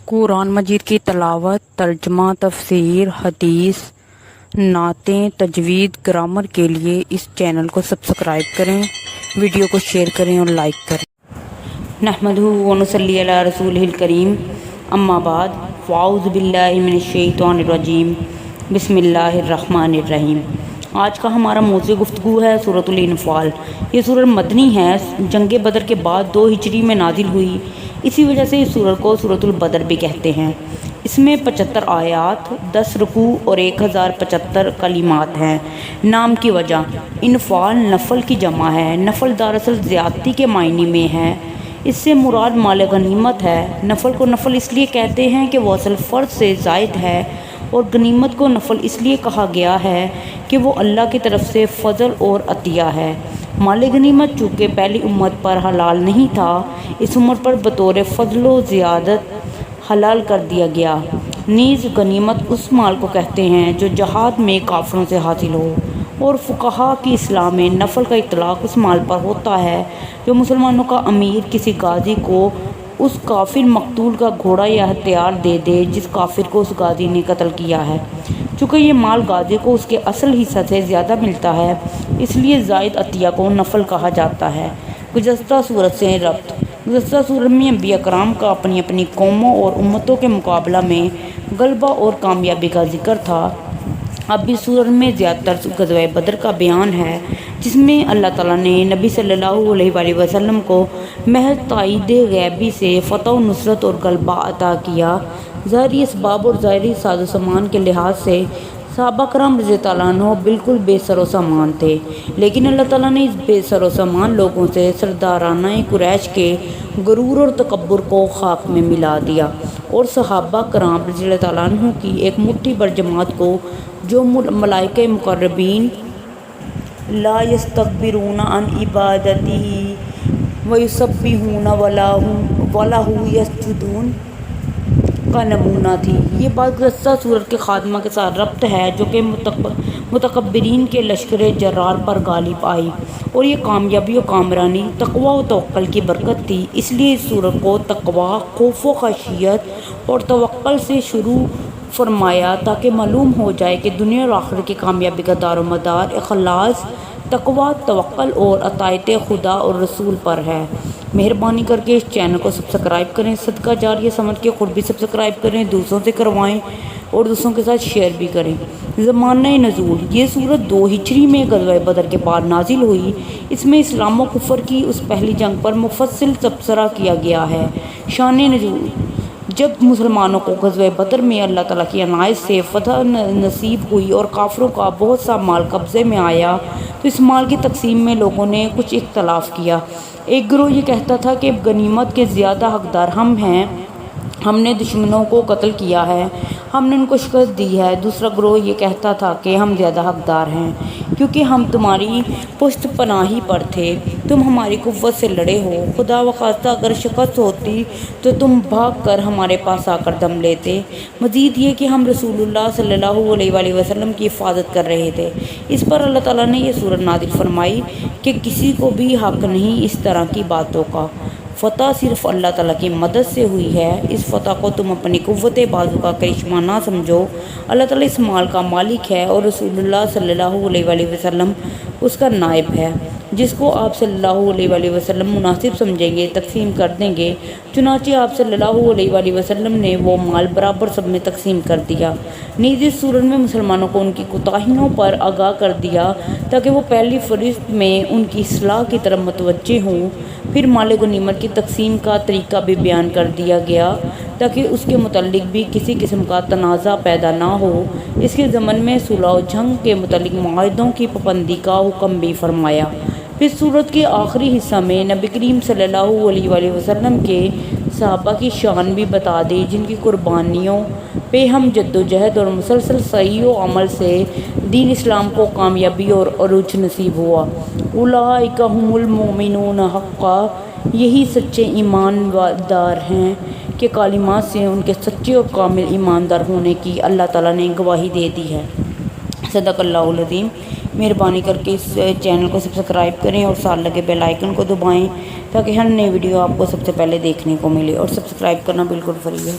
قرآن مجید کی تلاوت، ترجمہ، تفسیر، حدیث، نعتیں، تجوید، گرامر کے لیے اس چینل کو سبسکرائب کریں، ویڈیو کو شیئر کریں اور لائک کریں۔ نحمدہ و نصلی علی رسولہ الکریم، اما بعد، فاعوذ باللہ من الشیطان الرجیم، بسم اللہ الرحمن الرحیم۔ آج کا ہمارا موضوع گفتگو ہے سورۃ الانفال۔ یہ سورۃ مدنی ہے، جنگ بدر کے بعد 2 ہجری میں نازل ہوئی، اسی وجہ سے اس سورۃ کو سورۃ البدر بھی کہتے ہیں۔ اس میں 75 آیات، 10 رکوع اور 1075 کلمات ہیں۔ نام کی وجہ، انفال نفل کی جمع ہے۔ نفل دراصل زیادتی کے معنی میں ہے، اس سے مراد مال غنیمت ہے۔ نفل کو نفل اس لیے کہتے ہیں کہ وہ اصل فرض سے زائد ہے، اور غنیمت کو نفل اس لیے کہا گیا ہے کہ وہ اللہ کی طرف سے فضل اور عطیہ ہے۔ مال غنیمت چونکہ پہلی امت پر حلال نہیں تھا، اس امت پر بطور فضل و زیادت حلال کر دیا گیا۔ نیز غنیمت اس مال کو کہتے ہیں جو جہاد میں کافروں سے حاصل ہو، اور فقہا کی اصطلاح میں نفل کا اطلاق اس مال پر ہوتا ہے جو مسلمانوں کا امیر کسی غازی کو اس کافر مقتول کا گھوڑا یا ہتھیار دے دے جس کافر کو اس غازی نے قتل کیا ہے۔ چونکہ یہ مال غازی کو اس کے اصل حصہ سے زیادہ ملتا ہے، اس لیے زائد عطیہ کو نفل کہا جاتا ہے۔ گزشتہ صورت سے ربط۔ گزشتہ صورت میں انبیاء کرام کا اپنی اپنی قوموں اور امتوں کے مقابلہ میں غلبہ اور کامیابی کا ذکر تھا۔ اب اس صورت میں زیادہ تر غزوہ بدر کا بیان ہے، جس میں اللہ تعالیٰ نے نبی صلی اللہ علیہ وآلہ وسلم کو محض تائید غیبی سے فتح و نصرت اور غلبہ عطا کیا۔ ظاہری اسباب اور ظاہری ساز و سامان کے لحاظ سے صحابہ کرام رضی اللہ عنہ بالکل بے سر و سامان تھے، لیکن اللہ تعالیٰ نے اس بے سر و سامان لوگوں سے سردارانہ قریش کے غرور اور تکبر کو خاک میں ملا دیا، اور صحابہ کرام رضی اللہ عنہ کی ایک مٹھی بھر جماعت کو جو ملائکہ مقربین لا یستکبرون عن عبادتہ ویسبحون ولہ یسجدون کا نمونہ تھی۔ یہ بات گزشتہ سورت کے خاتمہ کے ساتھ ربط ہے، جو کہ متکبرین کے لشکر جرار پر غالب آئی، اور یہ کامیابی و کامرانی تقوی و توکل کی برکت تھی۔ اس لیے اس سورت کو تقوی، خوف و خشیت اور توکل سے شروع فرمایا تاکہ معلوم ہو جائے کہ دنیا اور آخرت کی کامیابی کا دار و مدار اخلاص، تقوی، توکل اور اطاعت خدا اور رسول پر ہے۔ مہربانی کر کے اس چینل کو سبسکرائب کریں، صدقہ جاریہ سمجھ کے خود بھی سبسکرائب کریں، دوسروں سے کروائیں اور دوسروں کے ساتھ شیئر بھی کریں۔ زمانہ نزول۔ یہ سورت 2 ہجری میں غزوہ بدر کے بعد نازل ہوئی۔ اس میں اسلام و کفر کی اس پہلی جنگ پر مفصل تبصرہ کیا گیا ہے۔ شان نزول۔ جب مسلمانوں کو غزوہ بدر میں اللہ تعالیٰ کی عنایت سے فتح نصیب ہوئی اور کافروں کا بہت سا مال قبضے میں آیا، تو اس مال کی تقسیم میں لوگوں نے کچھ اختلاف کیا۔ ایک گروہ یہ کہتا تھا کہ غنیمت کے زیادہ حقدار ہم ہیں، ہم نے دشمنوں کو قتل کیا ہے، ہم نے ان کو شکست دی ہے۔ دوسرا گروہ یہ کہتا تھا کہ ہم زیادہ حقدار ہیں کیونکہ ہم تمہاری پشت پناہی پر تھے، تم ہماری قوت سے لڑے ہو، خدا بخواستہ اگر شکست ہوتی تو تم بھاگ کر ہمارے پاس آ کر دم لیتے۔ مزید یہ کہ ہم رسول اللہ صلی اللہ علیہ وآلہ وسلم کی حفاظت کر رہے تھے۔ اس پر اللہ تعالیٰ نے یہ سورت نازل فرمائی کہ کسی کو بھی حق نہیں اس طرح کی باتوں کا، فتح صرف اللہ تعالیٰ کی مدد سے ہوئی ہے، اس فتح کو تم اپنی قوت بازو کا کرشمہ نہ سمجھو۔ اللہ تعالیٰ اس مال کا مالک ہے اور رسول اللہ صلی اللہ علیہ وآلہ وسلم اس کا نائب ہے، جس کو آپ صلی اللہ علیہ وآلہ وسلم مناسب سمجھیں گے تقسیم کر دیں گے۔ چنانچہ آپ صلی اللہ علیہ وآلہ وسلم نے وہ مال برابر سب میں تقسیم کر دیا۔ نیز اس سورت میں مسلمانوں کو ان کی کوتاہیوں پر آگاہ کر دیا تاکہ وہ پہلی فہرست میں ان کی اصلاح کی طرف متوجہ ہوں۔ پھر مال غنیمت کی تقسیم کا طریقہ بھی بیان کر دیا گیا تاکہ اس کے متعلق بھی کسی قسم کا تنازع پیدا نہ ہو۔ اس کے ضمن میں صلح و جنگ کے متعلق معاہدوں کی پابندی کا حکم بھی فرمایا۔ پھر سورت کے آخری حصہ میں نبی کریم صلی اللہ علیہ وآلہ وسلم کے صحابہ کی شان بھی بتا دی، جن کی قربانیوں پہ ہم جد و جہد اور مسلسل صحیح و عمل سے دین اسلام کو کامیابی اور عروج نصیب ہوا۔ اولئک ھم المؤمنون حقا، یہی سچے ایماندار ہیں کہ کلمات سے ان کے سچے اور کامل ایماندار ہونے کی اللہ تعالیٰ نے گواہی دے دی ہے۔ صدق اللہ العظیم۔ مہربانی کر کے اس چینل کو سبسکرائب کریں اور ساتھ لگے بیل آئیکن کو دبائیں تاکہ ہر نئی ویڈیو آپ کو سب سے پہلے دیکھنے کو ملے، اور سبسکرائب کرنا بالکل فری ہے۔